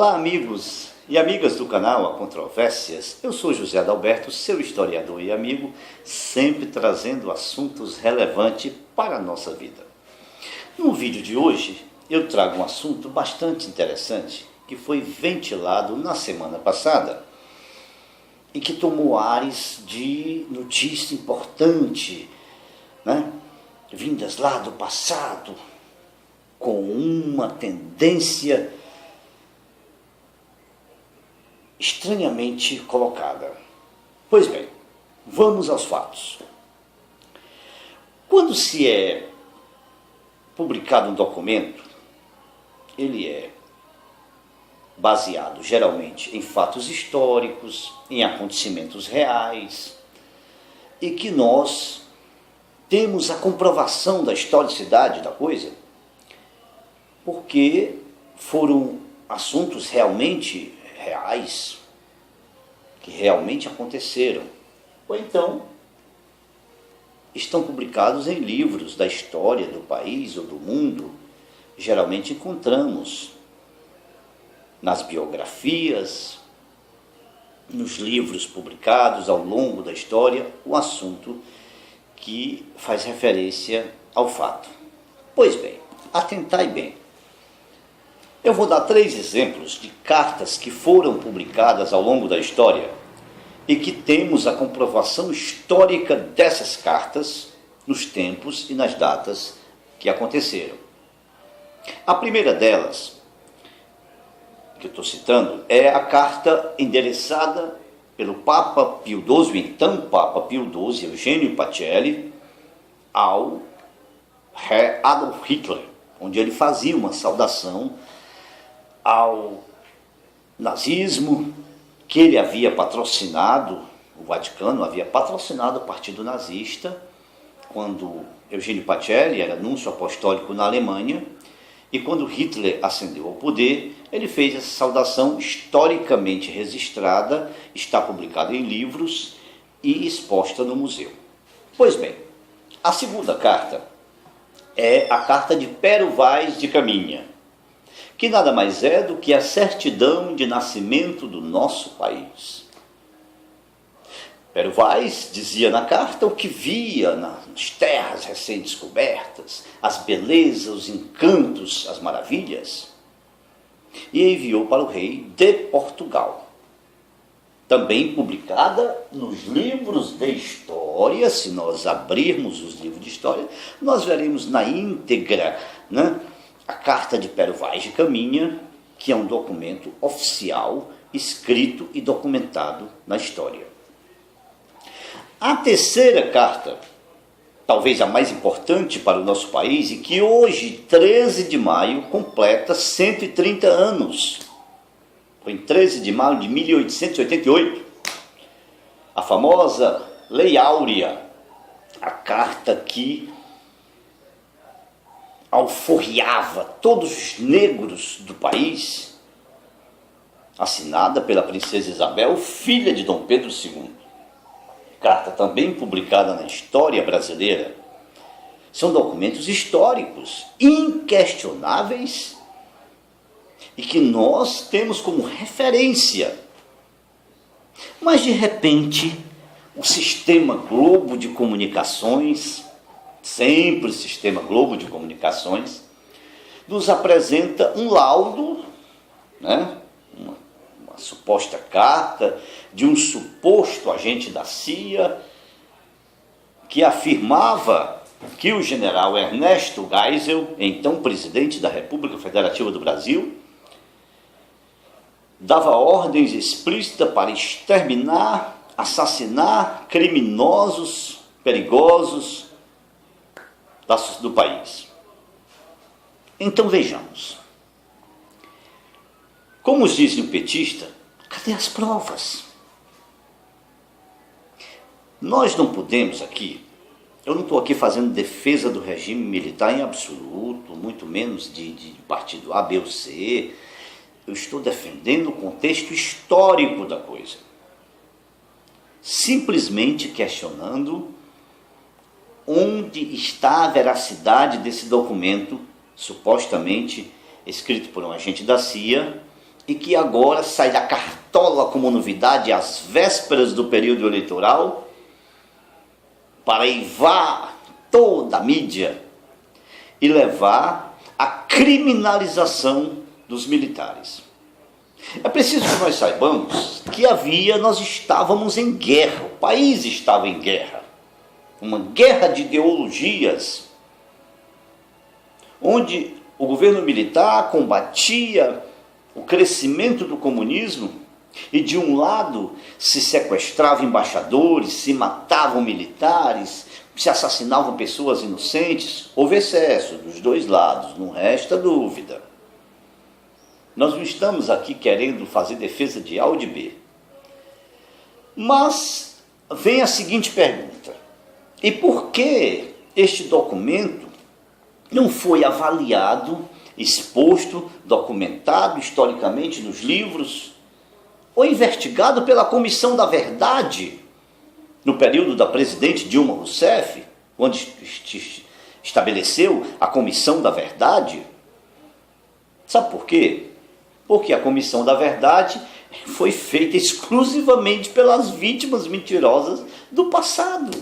Olá, amigos e amigas do canal A Controvérsias. Eu sou José Adalberto, seu historiador e amigo, sempre trazendo assuntos relevantes para a nossa vida. No vídeo de hoje, eu trago um assunto bastante interessante que foi ventilado na semana passada e que tomou ares de notícia importante, vindas lá do passado, com uma tendência estranhamente colocada. Pois bem, vamos aos fatos. Quando se é publicado um documento, ele é baseado geralmente em fatos históricos, em acontecimentos reais, e que nós temos a comprovação da historicidade da coisa, porque foram assuntos realmente reais, que realmente aconteceram, ou então estão publicados em livros da história do país ou do mundo. Geralmente encontramos nas biografias, nos livros publicados ao longo da história, o assunto que faz referência ao fato. Pois bem, atentai bem. Eu vou dar 3 exemplos de cartas que foram publicadas ao longo da história e que temos a comprovação histórica dessas cartas nos tempos e nas datas que aconteceram. A primeira delas, que eu estou citando, é a carta endereçada pelo Papa Pio XII, então Papa Pio XII, Eugênio Pacelli, ao Adolf Hitler, onde ele fazia uma saudação ao nazismo, que ele havia patrocinado, o Vaticano havia patrocinado o partido nazista, quando Eugênio Pacelli era núncio apostólico na Alemanha, e quando Hitler ascendeu ao poder, ele fez essa saudação historicamente registrada, está publicada em livros e exposta no museu. Pois bem, a segunda carta é a carta de Pero Vaz de Caminha, que nada mais é do que a certidão de nascimento do nosso país. Pero Vaz dizia na carta o que via nas terras recém-descobertas, as belezas, os encantos, as maravilhas, e enviou para o rei de Portugal. Também publicada nos livros de história. Se nós abrirmos os livros de história, nós veremos na íntegra, a carta de Pero Vaz de Caminha, que é um documento oficial, escrito e documentado na história. A terceira carta, talvez a mais importante para o nosso país, e que hoje, 13 de maio, completa 130 anos. Foi em 13 de maio de 1888, a famosa Lei Áurea, a carta que alforriava todos os negros do país, assinada pela princesa Isabel, filha de Dom Pedro II. Carta também publicada na história brasileira. São documentos históricos, inquestionáveis, e que nós temos como referência. Mas, de repente, o sistema Globo de Comunicações, sempre o sistema Globo de Comunicações, nos apresenta um laudo, uma suposta carta de um suposto agente da CIA, que afirmava que o general Ernesto Geisel, então presidente da República Federativa do Brasil, dava ordens explícitas para exterminar, assassinar criminosos, perigosos do país. Então vejamos. Como dizem o petista, cadê as provas? Nós não podemos aqui, eu não estou aqui fazendo defesa do regime militar em absoluto, muito menos de partido A, B ou C. Eu estou defendendo o contexto histórico da coisa. Simplesmente questionando onde está a veracidade desse documento, supostamente escrito por um agente da CIA, e que agora sai da cartola como novidade às vésperas do período eleitoral para eivar toda a mídia e levar à criminalização dos militares. É preciso que nós saibamos que nós estávamos em guerra, o país estava em guerra, uma guerra de ideologias, onde o governo militar combatia o crescimento do comunismo e de um lado se sequestravam embaixadores, se matavam militares, se assassinavam pessoas inocentes. Houve excesso dos dois lados, não resta dúvida. Nós não estamos aqui querendo fazer defesa de A ou de B. Mas vem a seguinte pergunta: e por que este documento não foi avaliado, exposto, documentado historicamente nos livros, ou investigado pela Comissão da Verdade, no período da presidente Dilma Rousseff, quando estabeleceu a Comissão da Verdade? Sabe por quê? Porque a Comissão da Verdade foi feita exclusivamente pelas vítimas mentirosas do passado.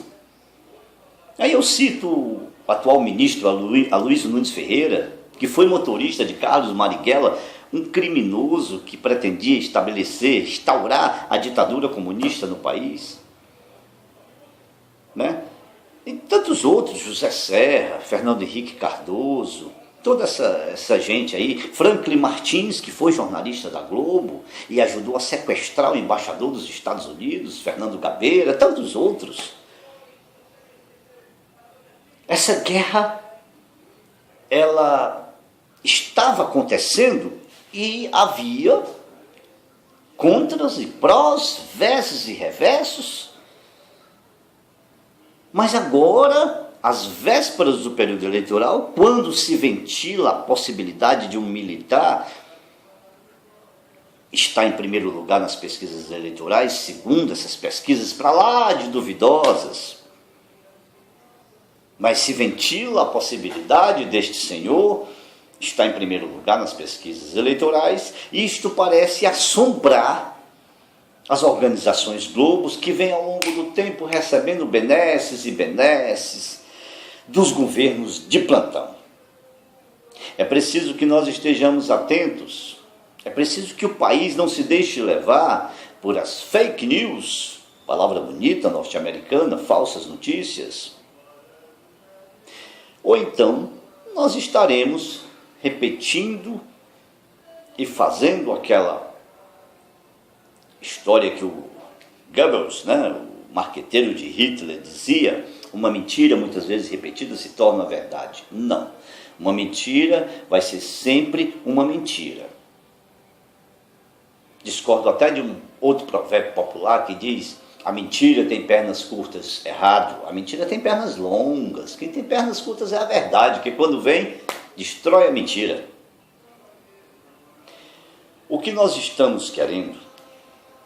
Aí eu cito o atual ministro Aloysio Nunes Ferreira, que foi motorista de Carlos Marighella, um criminoso que pretendia instaurar a ditadura comunista no país. Né? E tantos outros, José Serra, Fernando Henrique Cardoso, toda essa gente aí, Franklin Martins, que foi jornalista da Globo e ajudou a sequestrar o embaixador dos Estados Unidos, Fernando Gabeira, tantos outros. Essa guerra, ela estava acontecendo e havia contras e prós, versos e reversos. Mas agora, às vésperas do período eleitoral, quando se ventila a possibilidade de um militar estar em primeiro lugar nas pesquisas eleitorais, segundo essas pesquisas para lá de duvidosas, mas se ventila a possibilidade deste senhor estar em primeiro lugar nas pesquisas eleitorais, e isto parece assombrar as organizações Globos, que vêm ao longo do tempo recebendo benesses e benesses dos governos de plantão. É preciso que nós estejamos atentos, é preciso que o país não se deixe levar por as fake news, palavra bonita norte-americana, falsas notícias. Ou então nós estaremos repetindo e fazendo aquela história que o Goebbels, o marqueteiro de Hitler, dizia: uma mentira muitas vezes repetida se torna verdade. Não, uma mentira vai ser sempre uma mentira. Discordo até de um outro provérbio popular que diz: a mentira tem pernas curtas. Errado, a mentira tem pernas longas. Quem tem pernas curtas é a verdade, que quando vem, destrói a mentira. O que nós estamos querendo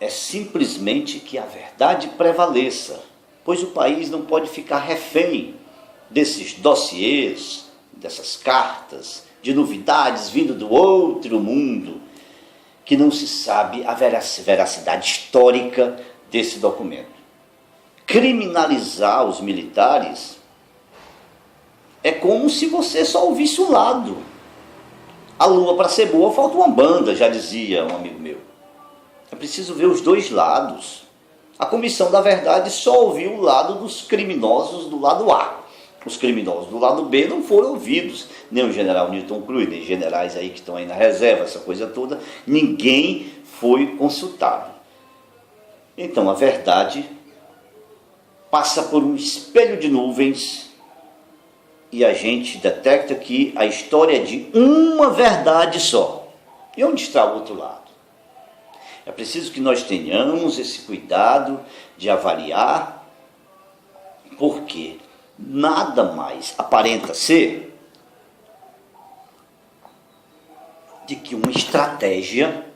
é simplesmente que a verdade prevaleça, pois o país não pode ficar refém desses dossiês, dessas cartas, de novidades vindo do outro mundo, que não se sabe a veracidade histórica desse documento. Criminalizar os militares é como se você só ouvisse um lado. A lua, para ser boa, falta uma banda, já dizia um amigo meu. É preciso ver os dois lados. A Comissão da Verdade só ouviu o lado dos criminosos do lado A. Os criminosos do lado B não foram ouvidos. Nem o general Newton Cruz, nem generais aí que estão aí na reserva, essa coisa toda. Ninguém foi consultado. Então a verdade passa por um espelho de nuvens e a gente detecta que a história é de uma verdade só. E onde está o outro lado? É preciso que nós tenhamos esse cuidado de avaliar, porque nada mais aparenta ser de que uma estratégia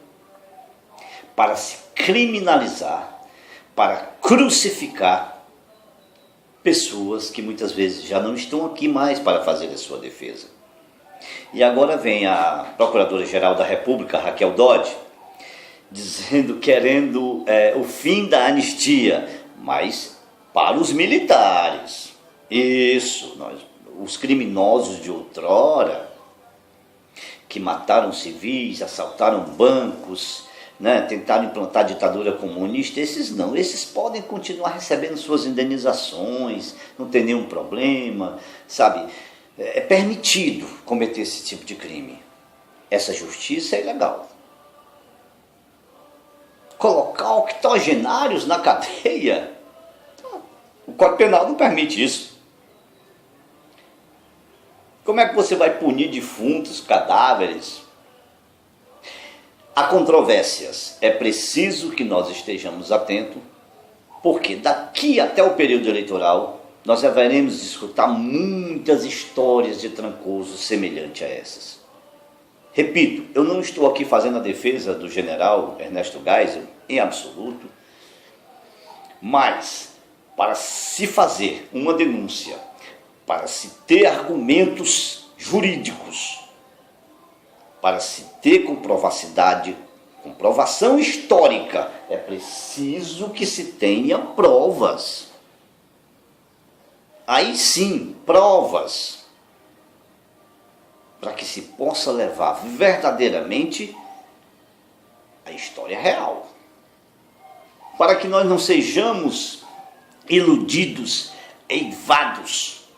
para se criminalizar, para crucificar pessoas que muitas vezes já não estão aqui mais para fazer a sua defesa. E agora vem a Procuradora-Geral da República, Raquel Dodge, querendo o fim da anistia, mas para os militares. Isso, os criminosos de outrora, que mataram civis, assaltaram bancos, né, tentaram implantar a ditadura comunista, esses não, esses podem continuar recebendo suas indenizações, não tem nenhum problema, sabe? É permitido cometer esse tipo de crime. Essa justiça é ilegal. Colocar octogenários na cadeia, o Código Penal não permite isso. Como é que você vai punir defuntos, cadáveres? Há controvérsias. É preciso que nós estejamos atentos, porque daqui até o período eleitoral nós haveremos de escutar muitas histórias de Trancoso semelhantes a essas. Repito, eu não estou aqui fazendo a defesa do general Ernesto Geisel, em absoluto, mas para se fazer uma denúncia, para se ter argumentos jurídicos, para se ter comprovação histórica, é preciso que se tenha provas. Aí sim, provas, para que se possa levar verdadeiramente a história real. Para que nós não sejamos iludidos, eivados,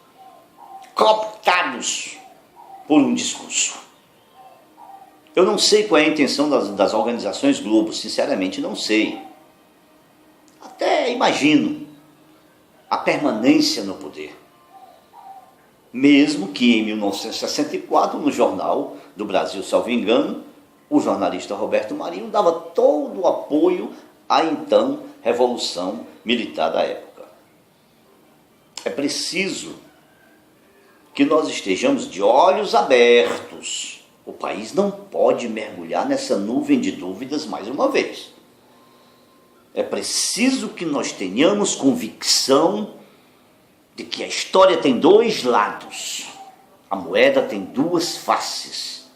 cooptados por um discurso. Eu não sei qual é a intenção das organizações Globo, sinceramente não sei. Até imagino a permanência no poder. Mesmo que em 1964, no Jornal do Brasil, salvo engano, o jornalista Roberto Marinho dava todo o apoio à então Revolução Militar da época. É preciso que nós estejamos de olhos abertos. O país não pode mergulhar nessa nuvem de dúvidas mais uma vez. É preciso que nós tenhamos convicção de que a história tem dois lados. A moeda tem duas faces.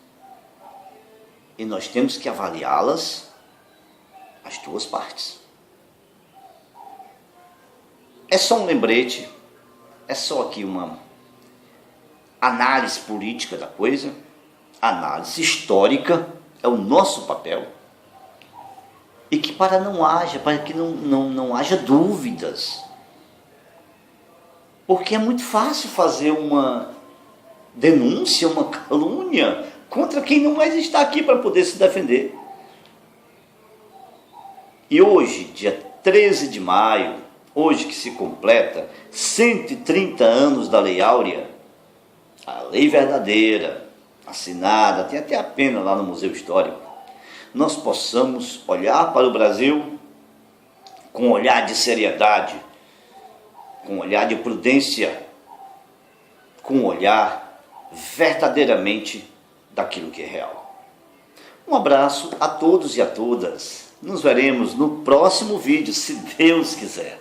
E nós temos que avaliá-las, as duas partes. É só um lembrete, é só aqui uma análise política da coisa, análise histórica, é o nosso papel. E que para que não haja dúvidas. Porque é muito fácil fazer uma denúncia, uma calúnia contra quem não mais está aqui para poder se defender. E hoje, dia 13 de maio, hoje que se completa 130 anos da Lei Áurea, a lei verdadeira, assinada, tem até a pena lá no Museu Histórico, nós possamos olhar para o Brasil com um olhar de seriedade, com um olhar de prudência, com um olhar verdadeiramente daquilo que é real. Um abraço a todos e a todas. Nos veremos no próximo vídeo, se Deus quiser.